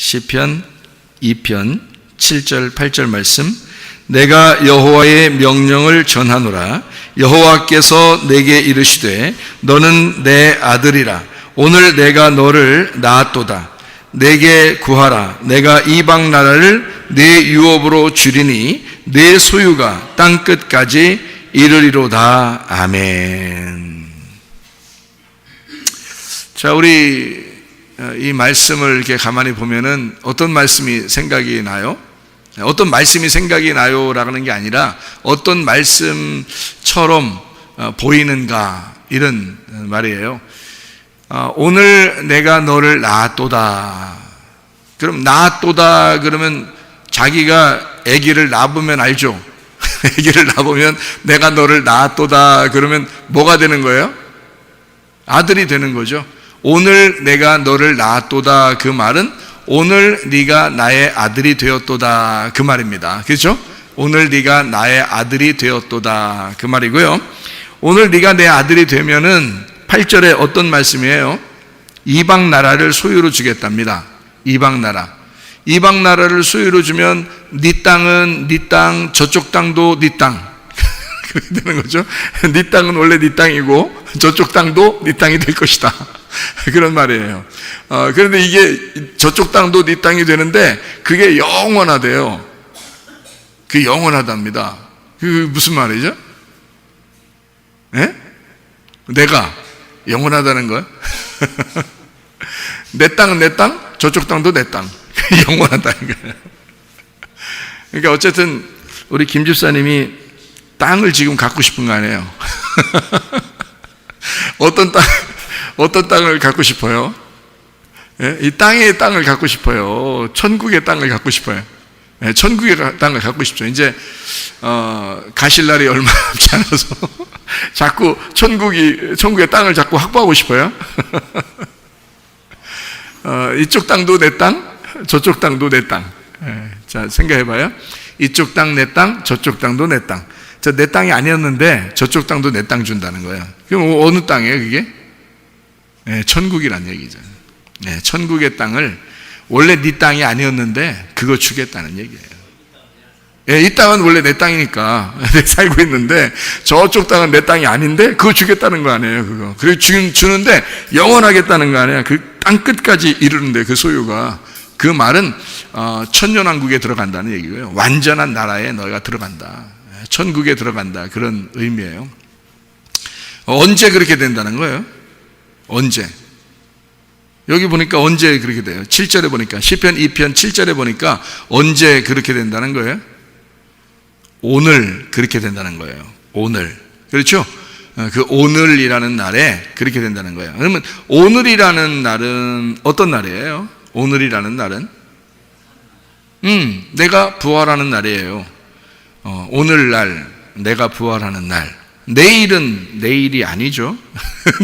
시편 2편 7절 8절 말씀. 내가 여호와의 명령을 전하노라. 여호와께서 내게 이르시되 너는 내 아들이라. 오늘 내가 너를 낳았도다. 내게 구하라. 내가 이방 나라를 내 유업으로 주리니 내 소유가 땅 끝까지 이르리로다. 아멘. 자, 우리 이 말씀을 이렇게 가만히 보면은 어떤 말씀이 생각이 나요? 어떤 말씀이 생각이 나요라는 게 아니라 어떤 말씀처럼 보이는가, 이런 말이에요. 오늘 내가 너를 낳았도다. 그럼 낳았도다 그러면 자기가 아기를 낳으면 알죠? 아기를 낳으면 내가 너를 낳았도다 그러면 뭐가 되는 거예요? 아들이 되는 거죠. 오늘 내가 너를 낳았도다, 그 말은 오늘 네가 나의 아들이 되었도다, 그 말입니다. 그렇죠? 오늘 네가 나의 아들이 되었도다, 그 말이고요. 오늘 네가 내 아들이 되면은 8절에 어떤 말씀이에요? 이방 나라를 소유로 주겠답니다. 이방 나라. 이방 나라를 소유로 주면 네 땅은 네 땅, 저쪽 땅도 네 땅. 그렇게 되는 거죠. 네 땅은 원래 네 땅이고 저쪽 땅도 네 땅이 될 것이다. 그런 말이에요. 그런데 이게 저쪽 땅도 네 땅이 되는데 그게 영원하대요. 그게 영원하답니다. 그게 무슨 말이죠? 예? 내가 영원하다는 거야? 내 땅은 내 땅, 저쪽 땅도 내 땅. 영원하다는 거예요. 그러니까 어쨌든 우리 김 집사님이 땅을 지금 갖고 싶은 거 아니에요? 어떤 땅을 갖고 싶어요? 예? 이 땅의 땅을 갖고 싶어요. 천국의 땅을 갖고 싶어요. 예, 천국의 땅을 갖고 싶죠. 이제 가실 날이 얼마 남지 않아서 자꾸 천국의 땅을 자꾸 확보하고 싶어요. 이쪽 땅도 내 땅, 저쪽 땅도 내 땅. 예, 자, 생각해봐요. 이쪽 땅 내 땅, 저쪽 땅도 내 땅. 내 땅이 아니었는데 저쪽 땅도 내 땅 준다는 거예요. 그럼 어느 땅이에요, 그게? 네, 천국이란 얘기죠. 네, 천국의 땅을 원래 네 땅이 아니었는데 그거 주겠다는 얘기예요. 네, 이 땅은 원래 내 땅이니까 내가 살고 있는데 저쪽 땅은 내 땅이 아닌데 그거 주겠다는 거 아니에요, 그거. 그리고 주는데 영원하겠다는 거 아니에요. 그 땅 끝까지 이르는데 그 소유가. 그 말은 천년왕국에 들어간다는 얘기고요. 완전한 나라에 너희가 들어간다. 천국에 들어간다, 그런 의미예요. 언제 그렇게 된다는 거예요? 언제? 여기 보니까 언제 그렇게 돼요? 7절에 보니까, 시편 2편 7절에 보니까 언제 그렇게 된다는 거예요? 오늘 그렇게 된다는 거예요. 오늘. 그렇죠? 그 오늘이라는 날에 그렇게 된다는 거예요. 그러면 오늘이라는 날은 어떤 날이에요? 오늘이라는 날은 내가 부활하는 날이에요. 오늘날 내가 부활하는 날. 내일은 내일이 아니죠.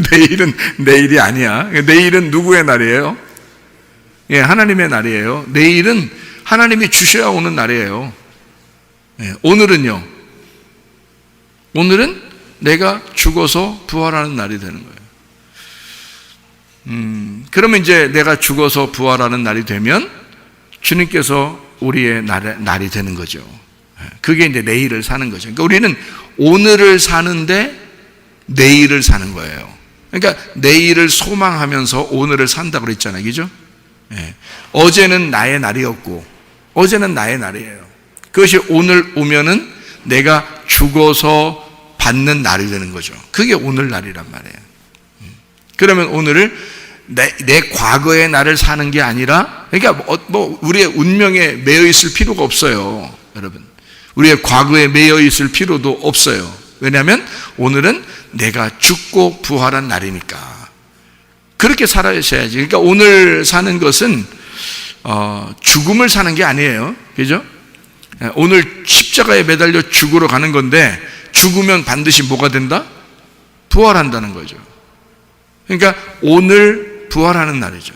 내일은 내일이 아니야. 내일은 누구의 날이에요? 예, 하나님의 날이에요. 내일은 하나님이 주셔야 오는 날이에요. 예, 오늘은요? 오늘은 내가 죽어서 부활하는 날이 되는 거예요. 그러면 이제 내가 죽어서 부활하는 날이 되면 주님께서 우리의 날이 되는 거죠. 그게 이제 내일을 사는 거죠. 그러니까 우리는 오늘을 사는데 내일을 사는 거예요. 그러니까 내일을 소망하면서 오늘을 산다고 그랬잖아요. 그죠? 예. 어제는 나의 날이었고, 어제는 나의 날이에요. 그것이 오늘 오면은 내가 죽어서 받는 날이 되는 거죠. 그게 오늘날이란 말이에요. 그러면 오늘을 내 과거의 날을 사는 게 아니라, 그러니까 우리의 운명에 매여 있을 필요가 없어요, 여러분. 우리의 과거에 매여 있을 필요도 없어요. 왜냐하면 오늘은 내가 죽고 부활한 날이니까. 그렇게 살아야지. 그러니까 오늘 사는 것은 죽음을 사는 게 아니에요. 그죠? 오늘 십자가에 매달려 죽으러 가는 건데, 죽으면 반드시 뭐가 된다? 부활한다는 거죠. 그러니까 오늘 부활하는 날이죠.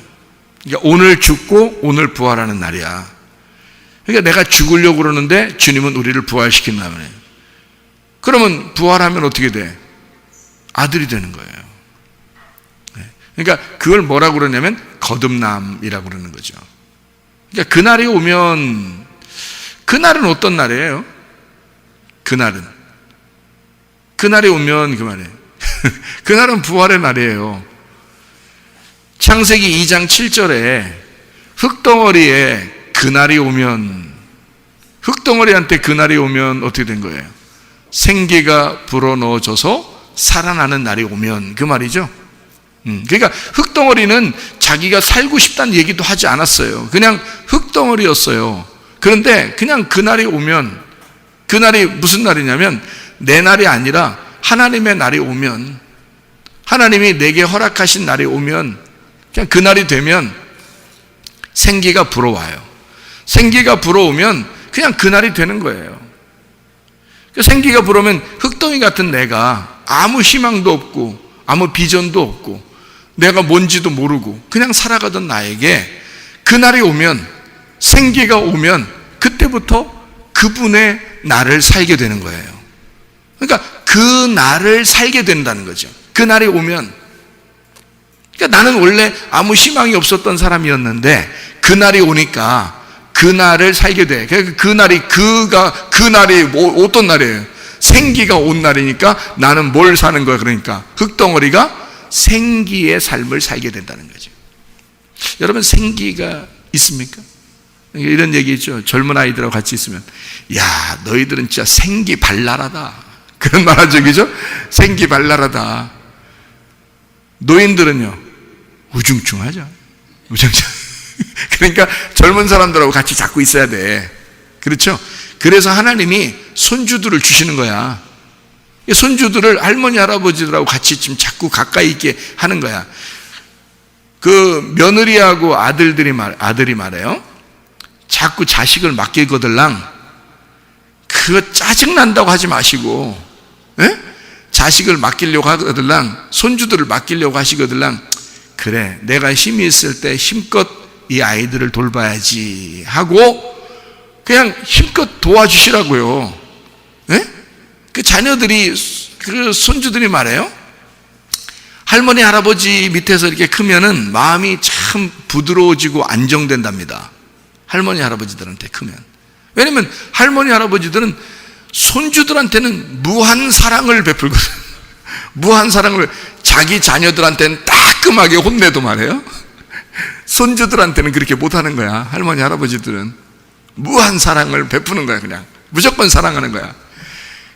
그러니까 오늘 죽고 오늘 부활하는 날이야. 그러니까 내가 죽으려고 그러는데 주님은 우리를 부활시킨다면, 그러면 부활하면 어떻게 돼? 아들이 되는 거예요. 그러니까 그걸 뭐라고 그러냐면 거듭남이라고 그러는 거죠. 그러니까 그날이 오면, 그날은 어떤 날이에요? 그날이 오면 그 말이에요. 그날은 부활의 날이에요. 창세기 2장 7절에 흙덩어리에 그날이 오면, 흙덩어리한테 그날이 오면 어떻게 된 거예요? 생기가 불어넣어져서 살아나는 날이 오면, 그 말이죠. 그러니까 흙덩어리는 자기가 살고 싶다는 얘기도 하지 않았어요. 그냥 흙덩어리였어요. 그런데 그냥 그날이 오면, 그날이 무슨 날이냐면 내 날이 아니라 하나님의 날이 오면, 하나님이 내게 허락하신 날이 오면, 그냥 그날이 되면 생기가 불어와요. 생기가 불어오면 그냥 그날이 되는 거예요. 생기가 불어오면 흙덩이 같은 내가 아무 희망도 없고 아무 비전도 없고 내가 뭔지도 모르고 그냥 살아가던 나에게 그날이 오면, 생기가 오면 그때부터 그분의 날을 살게 되는 거예요. 그러니까 그 날을 살게 된다는 거죠. 그 날이 오면. 그러니까 나는 원래 아무 희망이 없었던 사람이었는데 그 날이 오니까 그 날을 살게 돼. 그 날이 어떤 날이에요? 생기가 온 날이니까 나는 뭘 사는 거야? 그러니까 흙덩어리가 생기의 삶을 살게 된다는 거죠. 여러분, 생기가 있습니까? 이런 얘기 있죠. 젊은 아이들하고 같이 있으면, 야, 너희들은 진짜 생기발랄하다, 그런 말 하죠. 그죠? 생기발랄하다. 노인들은요, 우중충하죠. 우중충. 그러니까 젊은 사람들하고 같이 자꾸 있어야 돼. 그렇죠? 그래서 하나님이 손주들을 주시는 거야. 손주들을 할머니 할아버지들하고 같이 지금 자꾸 가까이 있게 하는 거야. 그 며느리하고 아들이 말해요. 자꾸 자식을 맡기거들랑 그거 짜증난다고 하지 마시고, 에? 자식을 맡기려고 하거들랑, 손주들을 맡기려고 하시거들랑, 그래, 내가 힘이 있을 때 힘껏 이 아이들을 돌봐야지 하고 그냥 힘껏 도와주시라고요. 에? 그 자녀들이, 그 손주들이 말해요. 할머니 할아버지 밑에서 이렇게 크면은 마음이 참 부드러워지고 안정된답니다. 할머니 할아버지들한테 크면. 왜냐면 할머니 할아버지들은 손주들한테는 무한 사랑을 베풀거든. 무한 사랑을, 자기 자녀들한테는 따끔하게 혼내도 말해요. 손주들한테는 그렇게 못하는 거야. 할머니 할아버지들은 무한 사랑을 베푸는 거야. 그냥 무조건 사랑하는 거야.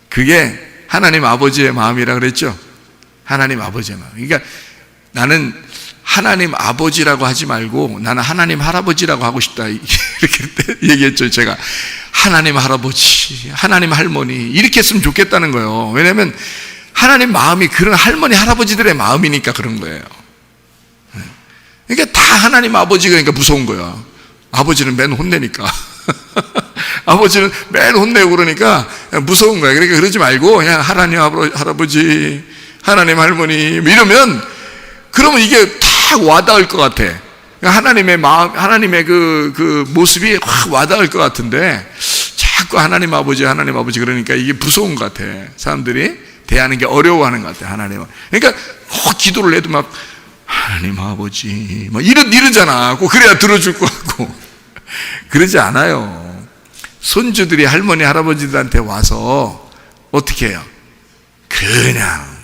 그게 하나님 아버지의 마음이라 그랬죠. 하나님 아버지의 마음. 그러니까 나는 하나님 아버지라고 하지 말고 나는 하나님 할아버지라고 하고 싶다, 이렇게 얘기했죠. 제가 하나님 할아버지, 하나님 할머니 이렇게 했으면 좋겠다는 거예요. 왜냐하면 하나님 마음이 그런 할머니 할아버지들의 마음이니까 그런 거예요. 그러니까 다 하나님 아버지가, 그러니까 무서운 거야. 아버지는 맨 혼내니까. 아버지는 맨 혼내고 그러니까 무서운 거야. 그러니까 그러지 말고 그냥 하나님 할아버지, 하나님 할머니 이러면, 그러면 이게 탁 와닿을 것 같아. 하나님의 마음, 하나님의 그 모습이 확 와닿을 것 같은데 자꾸 하나님 아버지 그러니까 이게 무서운 것 같아. 사람들이 대하는 게 어려워하는 것 같아. 하나님. 그러니까 기도를 해도 막 하나님 아버지 막 이러잖아. 꼭 그래야 들어줄 것 같고. 그러지 않아요. 손주들이 할머니 할아버지들한테 와서 어떻게 해요? 그냥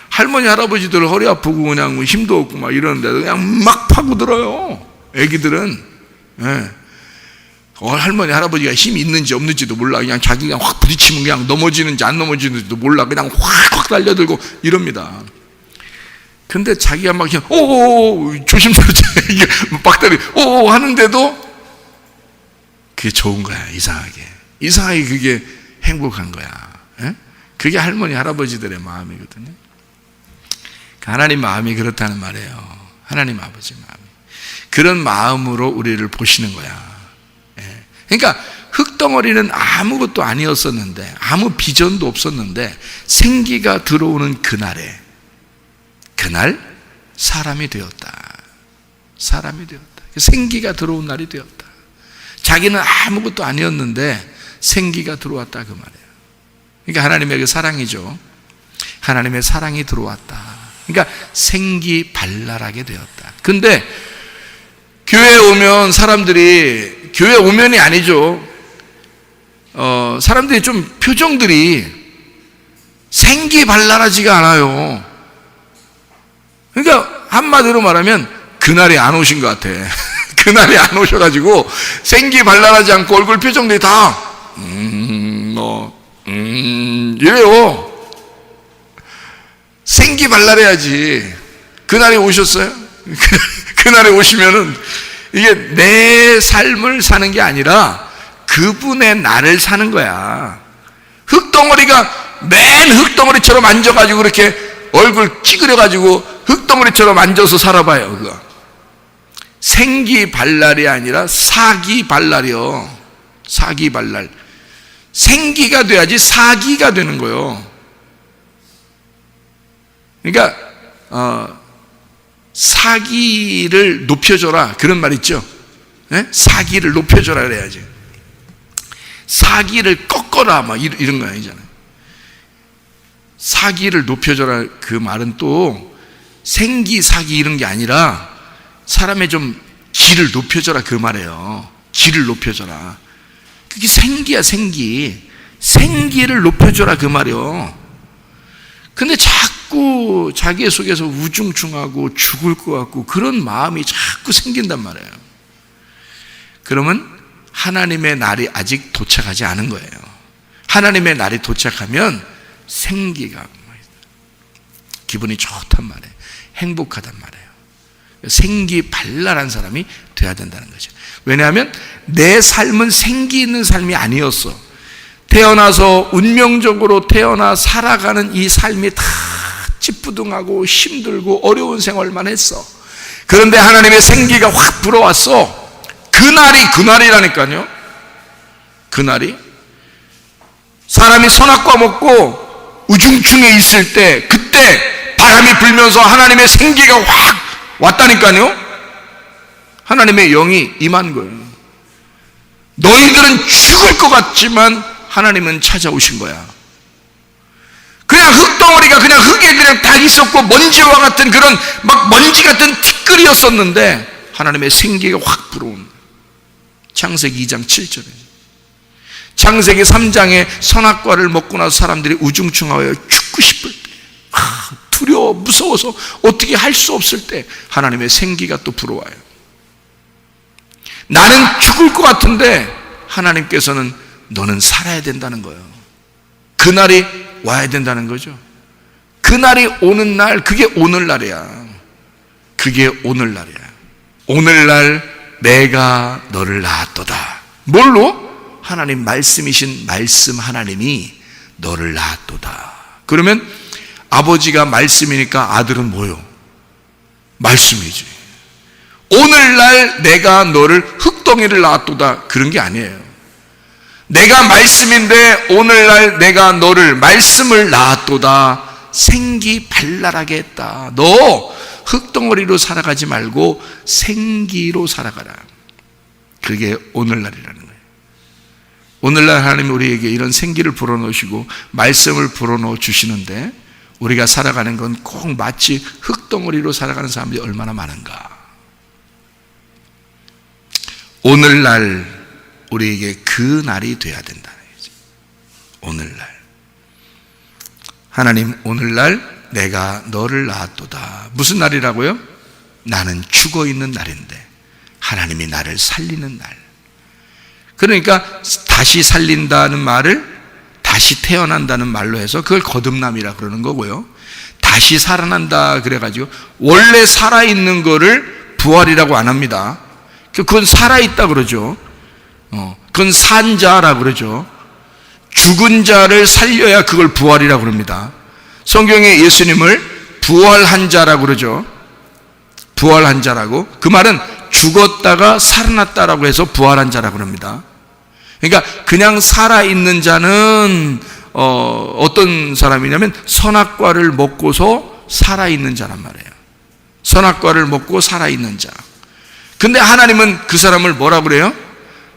할머니 할아버지들 허리 아프고 그냥 힘도 없고 막 이러는데도 그냥 막 파고들어요. 애기들은. 예. 할머니 할아버지가 힘이 있는지 없는지도 몰라. 그냥 자기가 확 부딪히면 그냥 넘어지는지 안 넘어지는지도 몰라. 그냥 확 달려들고 이럽니다. 근데 자기가 막 그냥 조심스럽게 이게 빡다리 하는데도 그게 좋은 거야. 이상하게 그게 행복한 거야. 예? 그게 할머니 할아버지들의 마음이거든요. 하나님 마음이 그렇다는 말이에요. 하나님 아버지 마음이 그런 마음으로 우리를 보시는 거야. 예. 그러니까 흙덩어리는 아무것도 아니었었는데, 아무 비전도 없었는데 생기가 들어오는 그날 사람이 되었다. 생기가 들어온 날이 되었다. 자기는 아무것도 아니었는데 생기가 들어왔다, 그 말이에요. 그러니까 하나님의 그 사랑이죠. 하나님의 사랑이 들어왔다. 그러니까 생기발랄하게 되었다. 근데 교회에 오면 사람들이, 교회 오면이 아니죠. 사람들이 좀 표정들이 생기발랄하지가 않아요. 그러니까 한마디로 말하면 그날이 안 오신 것 같아. 그날이 안 오셔가지고 생기발랄하지 않고 얼굴 표정들이 다 이래요. 생기발랄해야지. 그날이 오셨어요? 그날에 오시면은 이게 내 삶을 사는 게 아니라 그분의 나를 사는 거야. 흙덩어리가 맨 흙덩어리처럼 앉아가지고 이렇게 얼굴 찌그려가지고 흙덩어리처럼 앉아서 살아봐요. 그거 생기발랄이 아니라 사기발랄이요. 사기발랄. 생기가 돼야지 사기가 되는 거예요. 그러니까 사기를 높여줘라 그런 말 있죠. 네? 사기를 높여줘라 그래야지. 사기를 꺾어라 막 이런 거 아니잖아요. 사기를 높여줘라 그 말은 또 생기 사기 이런 게 아니라 사람의 좀 기를 높여줘라 그 말이에요. 기를 높여줘라. 그게 생기야. 생기를 높여줘라 그 말이에요. 근데 자꾸 자기 속에서 우중충하고 죽을 것 같고 그런 마음이 자꾸 생긴단 말이에요. 그러면 하나님의 날이 아직 도착하지 않은 거예요. 하나님의 날이 도착하면 생기가 기분이 좋단 말이에요. 행복하단 말이에요. 생기발랄한 사람이 돼야 된다는 거죠. 왜냐하면 내 삶은 생기 있는 삶이 아니었어. 태어나서 운명적으로 태어나 살아가는 이 삶이 다 찌뿌둥하고 힘들고 어려운 생활만 했어. 그런데 하나님의 생기가 확 불어왔어. 그날이라니까요. 그날이 사람이 선악과 먹고 우중충해 있을 때, 그때 바람이 불면서 하나님의 생기가 확 왔다니까요. 하나님의 영이 임한 거예요. 너희들은 죽을 것 같지만 하나님은 찾아오신 거야. 그냥 흙덩어리가 그냥 흙에 그냥 다 있었고 먼지와 같은 그런 막 먼지 같은 티끌이었었는데 하나님의 생기가 확 불어온. 창세기 2장 7절에. 창세기 3장에 선악과를 먹고 나서 사람들이 우중충하여 죽고 싶을 때, 두려워 무서워서 어떻게 할 수 없을 때 하나님의 생기가 또 불어와요. 나는 죽을 것 같은데 하나님께서는 너는 살아야 된다는 거예요. 그날이 와야 된다는 거죠. 그날이 오는 날, 그게 오늘날이야. 그게 오늘날이야. 오늘날 내가 너를 낳았도다. 뭘로? 하나님 말씀이신 말씀 하나님이 너를 낳았도다. 그러면 아버지가 말씀이니까 아들은 뭐요? 말씀이지. 오늘날 내가 너를 흙덩이를 낳았도다 그런 게 아니에요. 내가 말씀인데 오늘날 내가 너를 말씀을 낳았도다. 생기발랄하게 했다. 너 흙덩어리로 살아가지 말고 생기로 살아가라. 그게 오늘날이라는 거예요. 오늘날 하나님이 우리에게 이런 생기를 불어넣으시고 말씀을 불어넣어 주시는데 우리가 살아가는 건 꼭 마치 흙덩어리로 살아가는 사람들이 얼마나 많은가. 오늘날 우리에게 그 날이 돼야 된다는 거죠. 오늘날 하나님 오늘날 내가 너를 낳았도다. 무슨 날이라고요? 나는 죽어있는 날인데 하나님이 나를 살리는 날. 그러니까 다시 살린다는 말을 다시 태어난다는 말로 해서 그걸 거듭남이라 그러는 거고요. 다시 살아난다 그래가지고 원래 살아있는 거를 부활이라고 안 합니다. 그건 살아있다 그러죠. 그건 산 자라 그러죠. 죽은 자를 살려야 그걸 부활이라고 그럽니다. 성경에 예수님을 부활한 자라고 그러죠. 부활한 자라고. 그 말은 죽었다가 살아났다라고 해서 부활한 자라고 그럽니다. 그러니까 그냥 살아있는 자는 어떤 사람이냐면 선악과를 먹고서 살아있는 자란 말이에요. 선악과를 먹고 살아있는 자. 근데 하나님은 그 사람을 뭐라고 그래요?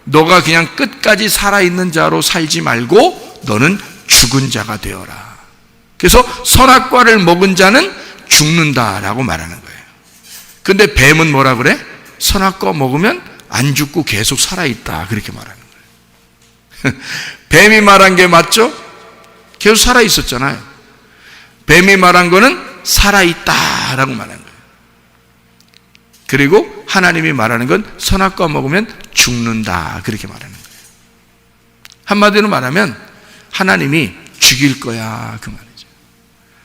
너가 그냥 끝까지 살아있는 자로 살지 말고 너는 죽은 자가 되어라. 그래서 선악과를 먹은 자는 죽는다라고 말하는 거예요. 근데 뱀은 뭐라 그래? 선악과 먹으면 안 죽고 계속 살아있다, 그렇게 말하는 거예요. 뱀이 말한 게 맞죠? 계속 살아있었잖아요. 뱀이 말한 거는 살아있다라고 말하는 거예요. 그리고 하나님이 말하는 건 선악과 먹으면 죽는다, 그렇게 말하는 거예요. 한마디로 말하면 하나님이 죽일 거야, 그 말이죠.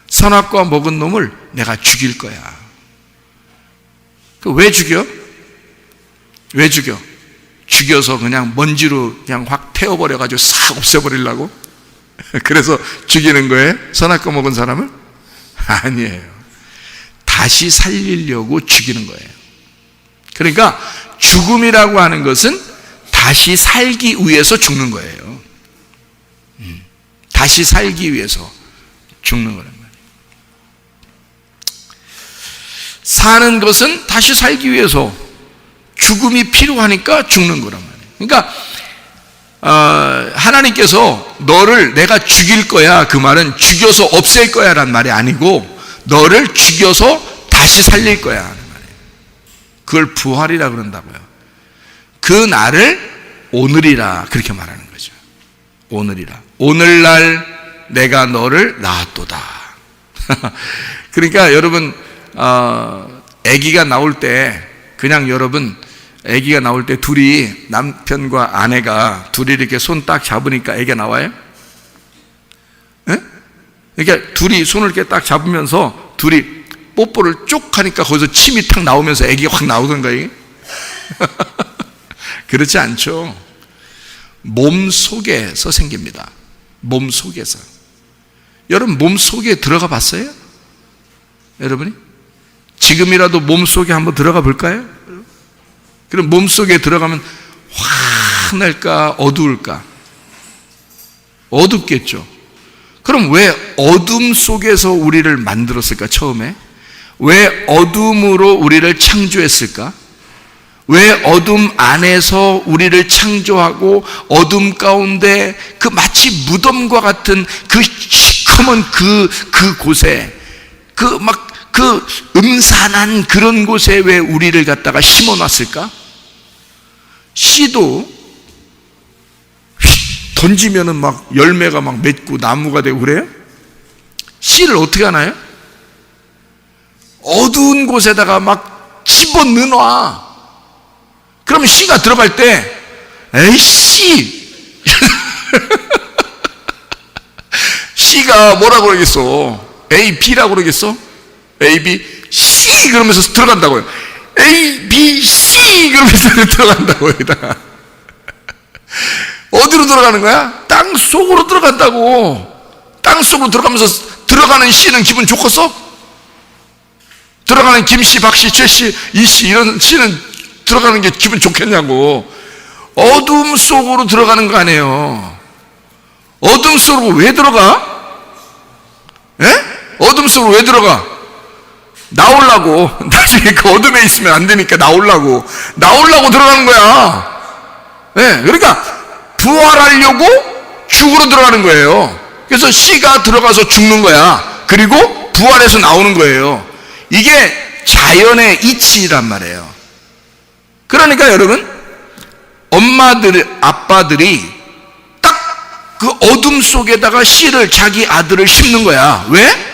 선악과 먹은 놈을 내가 죽일 거야. 왜 죽여? 왜 죽여? 죽여서 그냥 먼지로 그냥 확 태워버려가지고 싹 없애버리려고? 그래서 죽이는 거예요? 선악과 먹은 사람을? 아니에요. 다시 살리려고 죽이는 거예요. 그러니까 죽음이라고 하는 것은 다시 살기 위해서 죽는 거예요. 다시 살기 위해서 죽는 거란 말이에요. 사는 것은 다시 살기 위해서 죽음이 필요하니까 죽는 거란 말이에요. 그러니까 하나님께서 너를 내가 죽일 거야, 그 말은 죽여서 없앨 거야 라는 말이 아니고 너를 죽여서 다시 살릴 거야 하는 말이에요. 그걸 부활이라 그런다고요. 그 날을 오늘이라 그렇게 말하는 거죠. 오늘이라. 오늘날 내가 너를 낳았도다. 그러니까 여러분 아기가 나올 때 그냥 여러분 아기가 나올 때 둘이 남편과 아내가 둘이 이렇게 손 딱 잡으니까 아기가 나와요? 예? 그러니까 둘이 손을 이렇게 딱 잡으면서 둘이 뽀뽀를 쭉 하니까 거기서 침이 탁 나오면서 아기가 확 나오던가 이게? 그렇지 않죠. 몸 속에서 생깁니다. 몸 속에서. 여러분 몸 속에 들어가 봤어요? 여러분이? 지금이라도 몸 속에 한번 들어가 볼까요? 그럼 몸 속에 들어가면 환할까 어두울까? 어둡겠죠. 그럼 왜 어둠 속에서 우리를 만들었을까 처음에? 왜 어둠으로 우리를 창조했을까? 왜 어둠 안에서 우리를 창조하고 어둠 가운데 그 마치 무덤과 같은 그 시커먼 그 곳에 그 음산한 그런 곳에 왜 우리를 갖다가 심어놨을까? 씨도 던지면은 막 열매가 막 맺고 나무가 되고 그래요? 씨를 어떻게 하나요? 어두운 곳에다가 막 집어넣어놔. 그러면 씨가 들어갈 때 에이씨 씨가 뭐라고 그러겠어? A, B라고 그러겠어? A, B, C 그러면서 들어간다고요. A, B, C 그러면서 들어간다고요. 어디로 들어가는 거야? 땅 속으로 들어간다고. 땅 속으로 들어가면서 들어가는 C는 기분 좋겠어? 들어가는 김씨, 박씨, 최씨, 이씨 이런 C는 들어가는 게 기분 좋겠냐고. 어둠 속으로 들어가는 거 아니에요. 어둠 속으로 왜 들어가? 예? 어둠 속으로 왜 들어가? 나오려고. 나중에 그 어둠에 있으면 안 되니까 나오려고 들어가는 거야. 예, 그러니까 부활하려고 죽으로 들어가는 거예요. 그래서 씨가 들어가서 죽는 거야. 그리고 부활해서 나오는 거예요. 이게 자연의 이치란 말이에요. 그러니까 여러분, 엄마들, 아빠들이 딱 그 어둠 속에다가 씨를, 자기 아들을 심는 거야. 왜?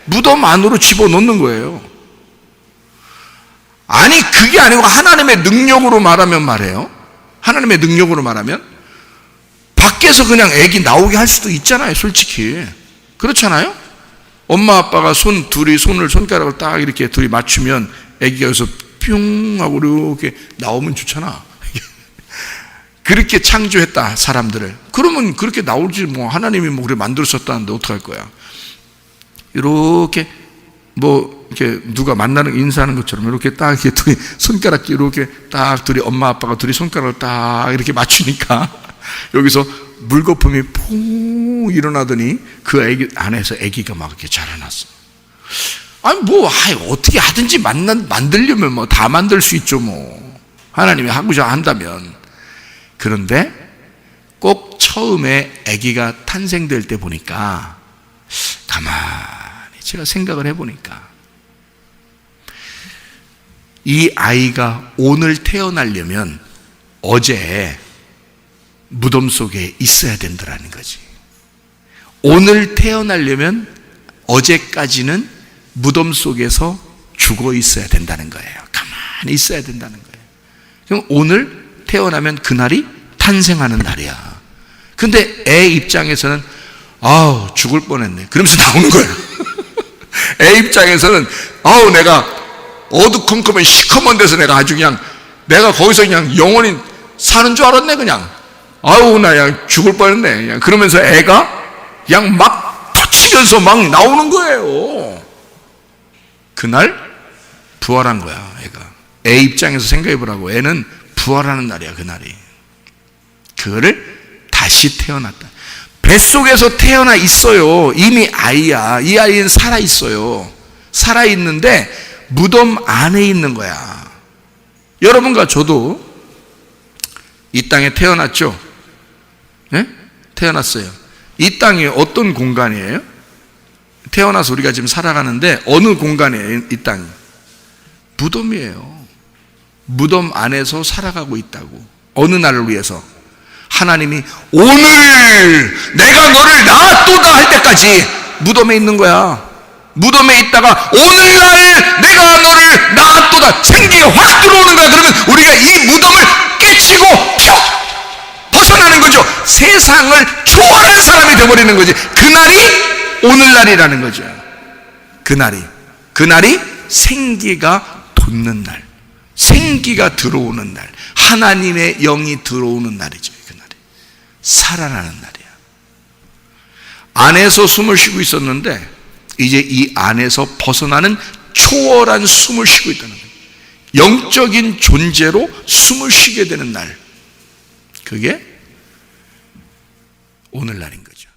무덤 안으로 집어넣는 거예요. 아니 그게 아니고 하나님의 능력으로 말하면 말이에요. 하나님의 능력으로 말하면 밖에서 그냥 애기 나오게 할 수도 있잖아요. 솔직히 그렇잖아요. 엄마 아빠가 둘이 손가락을 딱 이렇게 둘이 맞추면 애기가 여기서 뿅 하고 이렇게 나오면 좋잖아. 그렇게 창조했다 사람들을. 그러면 그렇게 나올지 뭐 하나님이 뭐 그래 만들었었다는데 어떡할 거야. 이렇게 뭐 이렇게 누가 만나는 인사하는 것처럼 이렇게 딱 이렇게 둘이 손가락 이렇게 딱 둘이 엄마 아빠가 둘이 손가락을 딱 이렇게 맞추니까 여기서 물거품이 퐁 일어나더니 그 애기 안에서 애기가 막 이렇게 자라났어. 아니 뭐 어떻게 하든지 만들려면 뭐 다 만들 수 있죠 뭐. 하나님이 하고자 한다면. 그런데 꼭 처음에 아기가 탄생될 때 보니까 가만히 제가 생각을 해보니까 이 아이가 오늘 태어나려면 어제 무덤 속에 있어야 된다는 거지. 오늘 태어나려면 어제까지는 무덤 속에서 죽어 있어야 된다는 거예요. 가만히 있어야 된다는 거예요. 그럼 오늘 태어나면 그날이 탄생하는 날이야. 근데 애 입장에서는 아우 죽을 뻔했네 그러면서 나오는 거예요. 애 입장에서는 아우 내가 어두컴컴한 시커먼 데서 내가 아주 그냥 내가 거기서 그냥 영원히 사는 줄 알았네 그냥. 아우 나 그냥 죽을 뻔했네 그냥. 그러면서 애가 그냥 막 터치면서 막 나오는 거예요. 그날 부활한 거야 애가. 애 입장에서 생각해 보라고. 애는 부활하는 날이야 그날이. 그거를 다시 태어났다. 뱃속에서 태어나 있어요. 이미 아이야. 이 아이는 살아 있어요. 살아 있는데 무덤 안에 있는 거야. 여러분과 저도 이 땅에 태어났죠? 네? 태어났어요. 이 땅이 어떤 공간이에요? 태어나서 우리가 지금 살아가는데 어느 공간이에요? 이 땅이 무덤이에요. 무덤 안에서 살아가고 있다고. 어느 날을 위해서 하나님이 오늘 내가 너를 낳았도다 할 때까지 무덤에 있는 거야. 무덤에 있다가 오늘날 내가 너를 낳았도다 생기가 확 들어오는 거야. 그러면 우리가 이 무덤을 깨치고 펴 벗어나는 거죠. 세상을 초월한 사람이 되어버리는 거지. 그날이 오늘날이라는 거죠. 그날이 생기가 돋는 날, 생기가 들어오는 날, 하나님의 영이 들어오는 날이죠. 그날이 살아나는 날이야. 안에서 숨을 쉬고 있었는데 이제 이 안에서 벗어나는 초월한 숨을 쉬고 있다는 거예요. 영적인 존재로 숨을 쉬게 되는 날, 그게 오늘날인 거죠.